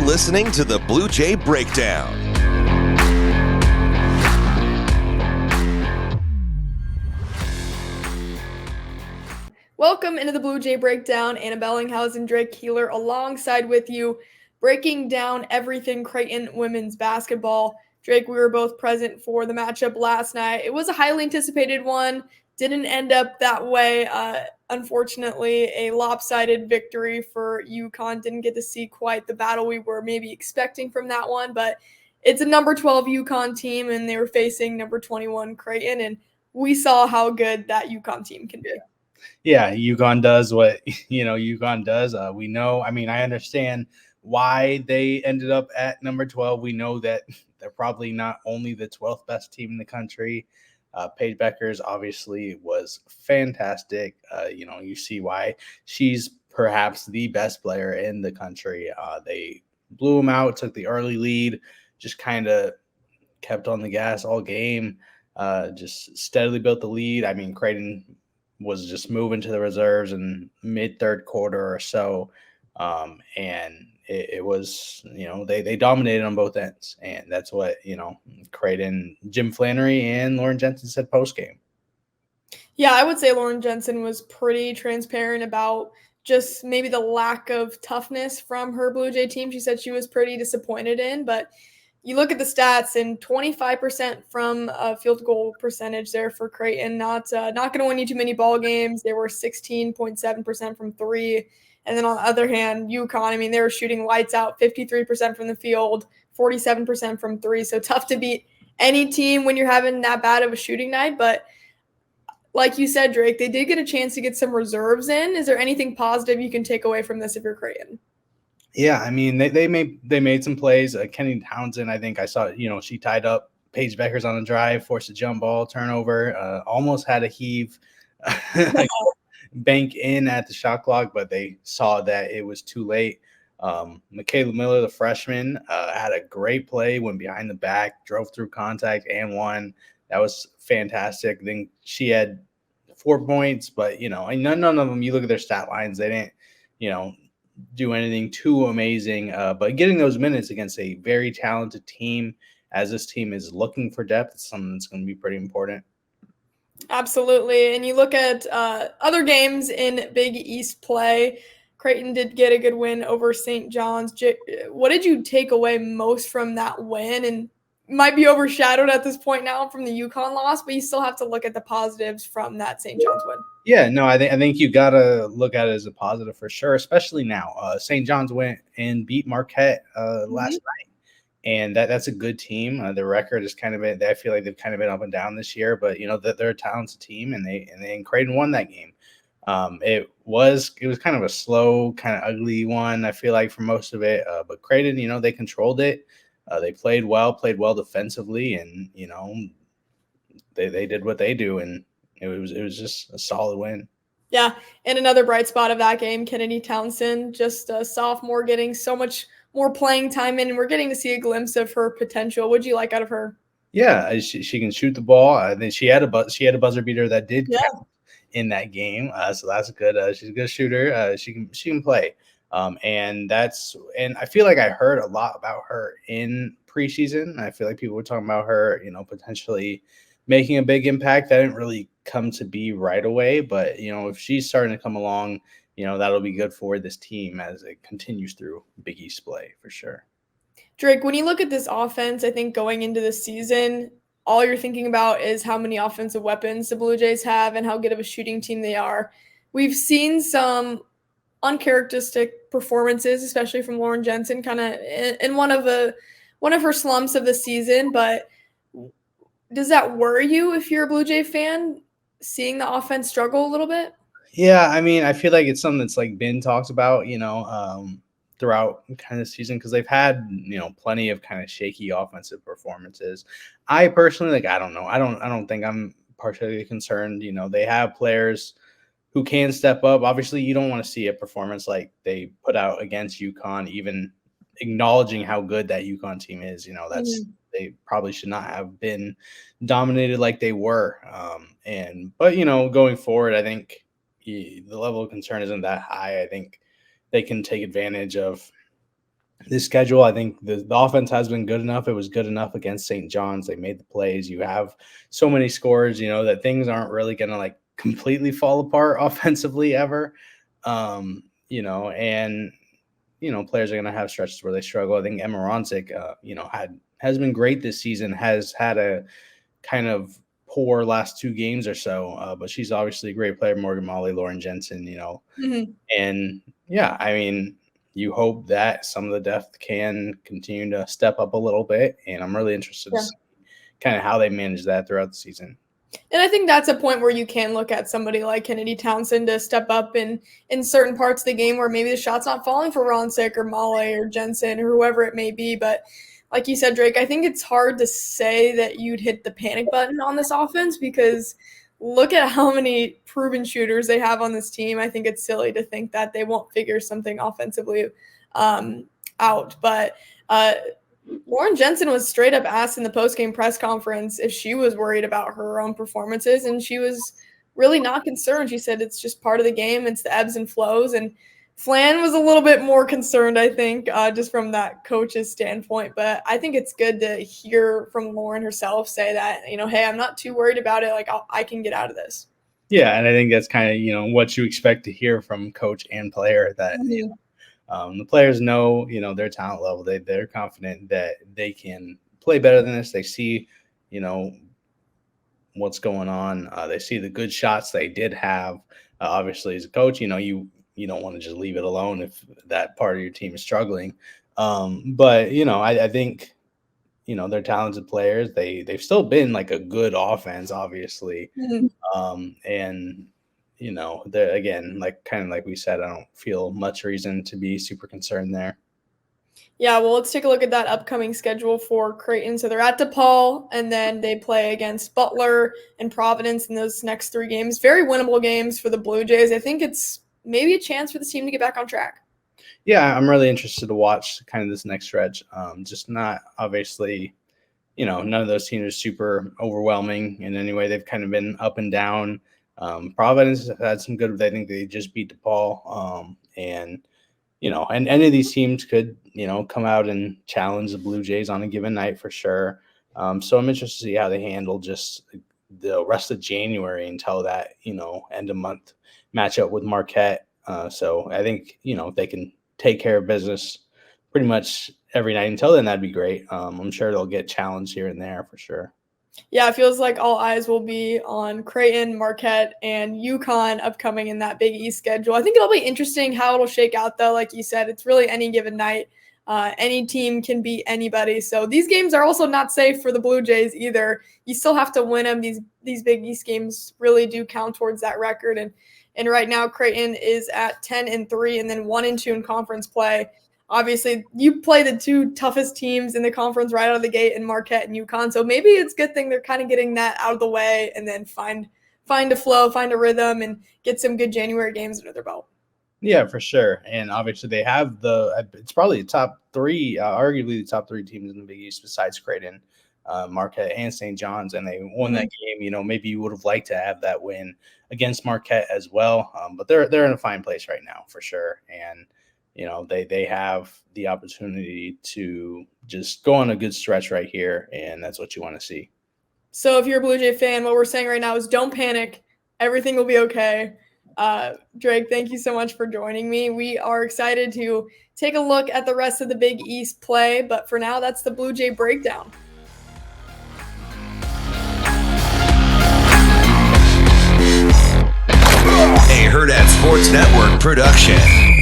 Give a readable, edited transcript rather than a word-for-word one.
listening to the Blue Jay Breakdown. Welcome into the Blue Jay Breakdown. Anna Bellinghausen and Drake Keeler alongside with you, breaking down everything Creighton women's basketball. Drake, we were both present for the matchup last night. It was a highly anticipated one. Didn't end up that way. Unfortunately, a lopsided victory for UConn. Didn't get to see quite the battle we were maybe expecting from that one, but it's a number 12 UConn team, and they were facing number 21 Creighton, and we saw how good that UConn team can be. Yeah, UConn does what UConn does. We know. I mean, I understand why they ended up at number 12. We know that they're probably not only the 12th best team in the country. Paige Bueckers obviously was fantastic. You see why she's perhaps the best player in the country. They blew them out, took the early lead, just kind of kept on the gas all game, just steadily built the lead. I mean, Creighton was just moving to the reserves in mid-third quarter or so, and it was, they dominated on both ends, and that's what, Creighton, Jim Flannery and Lauren Jensen said post-game. Yeah, I would say Lauren Jensen was pretty transparent about just maybe the lack of toughness from her Blue Jay team. She said she was pretty disappointed in, but you look at the stats, and 25% from field goal percentage there for Creighton. Not going to win you too many ball games. They were 16.7% from three. And then on the other hand, UConn, I mean, they were shooting lights out, 53% from the field, 47% from three. So tough to beat any team when you're having that bad of a shooting night. But like you said, Drake, they did get a chance to get some reserves in. Is there anything positive you can take away from this if you're Creighton? Yeah, I mean, they made some plays. Kenny Townsend, I think I saw, she tied up Paige Bueckers on a drive, forced a jump ball, turnover, almost had a heave bank in at the shot clock, but they saw that it was too late. Michaela Miller, the freshman, had a great play, went behind the back, drove through contact and won. That was fantastic. Then she had 4 points, but, none of them, you look at their stat lines, they didn't, do anything too amazing, but getting those minutes against a very talented team, as this team is looking for depth, is something that's going to be pretty important. Absolutely. And you look at other games in Big East play. Creighton did get a good win over St. John's. What did you take away most from that win? And might be overshadowed at this point now from the UConn loss, but you still have to look at the positives from that St. John's win. Yeah, no, I think you got to look at it as a positive for sure, especially now. St. John's went and beat Marquette last night, and that's a good team. The record is kind of been, I feel like they've kind of been up and down this year, but they're a talented team, and Creighton won that game. It was kind of a slow, kind of ugly one, I feel like, for most of it, but Creighton, they controlled it. They played well defensively, and they did what they do, and it was just a solid win. Yeah, and another bright spot of that game, Kenny Townsend, just a sophomore, getting so much more playing time in, and we're getting to see a glimpse of her potential. What'd you like out of her? Yeah, she can shoot the ball. Then she had a buzzer beater that did count in that game, so that's good. She's a good shooter. She can play. And I feel like I heard a lot about her in preseason. I feel like people were talking about her, potentially making a big impact. That didn't really come to be right away, but if she's starting to come along, that'll be good for this team as it continues through Big East play for sure. Drake, when you look at this offense, I think going into the season, all you're thinking about is how many offensive weapons the Blue Jays have and how good of a shooting team they are. We've seen some uncharacteristic performances, especially from Lauren Jensen, kind of in one of her slumps of the season. But does that worry you if you're a Blue Jay fan, seeing the offense struggle a little bit? Yeah, I mean, I feel like it's something that's been talked about, throughout kind of season, because they've had plenty of kind of shaky offensive performances. I personally, I don't know. I don't think I'm particularly concerned. They have players who can step up. Obviously, you don't want to see a performance like they put out against UConn, even acknowledging how good that UConn team is. They probably should not have been dominated like they were. But going forward, I think the level of concern isn't that high. I think they can take advantage of this schedule, I think the offense has been good enough. It was good enough against St. John's. They made the plays. You have so many scores, that things aren't really going to like completely fall apart offensively ever. And players are going to have stretches where they struggle. I think Emma Ronsick, has been great this season, has had a kind of poor last 2 games or so, but she's obviously a great player. Morgan Molly, Lauren Jensen, and yeah, I mean, you hope that some of the depth can continue to step up a little bit, and I'm really interested to see kind of how they manage that throughout the season. And I think that's a point where you can look at somebody like Kennedy Townsend to step up in certain parts of the game where maybe the shot's not falling for Ronsick or Molly or Jensen or whoever it may be. But like you said, Drake, I think it's hard to say that you'd hit the panic button on this offense because look at how many proven shooters they have on this team. I think it's silly to think that they won't figure something offensively out. But Lauren Jensen was straight up asked in the postgame press conference if she was worried about her own performances, and she was really not concerned. She said it's just part of the game. It's the ebbs and flows. And Flan was a little bit more concerned, I think, just from that coach's standpoint. But I think it's good to hear from Lauren herself say that, hey, I'm not too worried about it. Like, I can get out of this. Yeah, and I think that's kind of, what you expect to hear from coach and player, that the players know, their talent level. They're confident that they can play better than this. They see, what's going on. They see the good shots they did have. Obviously, as a coach, you don't want to just leave it alone if that part of your team is struggling. But I think, they're talented players. They've still been like a good offense, obviously. And they're, again, like we said, I don't feel much reason to be super concerned there. Yeah, well, let's take a look at that upcoming schedule for Creighton. So they're at DePaul, and then they play against Butler and Providence in those next 3 games. Very winnable games for the Blue Jays. I think it's maybe a chance for the team to get back on track. Yeah, I'm really interested to watch kind of this next stretch. Just not obviously, none of those teams are super overwhelming in any way. They've kind of been up and down. Providence had some good. I think they just beat DePaul. And any of these teams could, come out and challenge the Blue Jays on a given night for sure. So I'm interested to see how they handle just the rest of January until that, end of month matchup with Marquette. So I think, if they can take care of business pretty much every night until then, that'd be great. I'm sure they'll get challenged here and there for sure. Yeah, it feels like all eyes will be on Creighton, Marquette, and UConn upcoming in that Big East schedule. I think it'll be interesting how it'll shake out, though. Like you said, it's really any given night. Any team can beat anybody. So these games are also not safe for the Blue Jays either. You still have to win them. These Big East games really do count towards that record. And right now, Creighton is at 10-3 and then 1-2 in conference play. Obviously, you play the 2 toughest teams in the conference right out of the gate in Marquette and UConn. So maybe it's a good thing they're kind of getting that out of the way and then find a flow, find a rhythm, and get some good January games under their belt. Yeah, for sure. And obviously they have it's probably the top 3, arguably the top 3 teams in the Big East besides Creighton, Marquette, and St. John's. And they won that game. Maybe you would have liked to have that win against Marquette as well. But they're in a fine place right now for sure. And, they have the opportunity to just go on a good stretch right here. And that's what you want to see. So if you're a Blue Jay fan, what we're saying right now is don't panic. Everything will be okay. Drake, thank you so much for joining me. We are excited to take a look at the rest of the Big East play, but for now, that's the Blue Jay breakdown. A Hurrdat Sports Network production.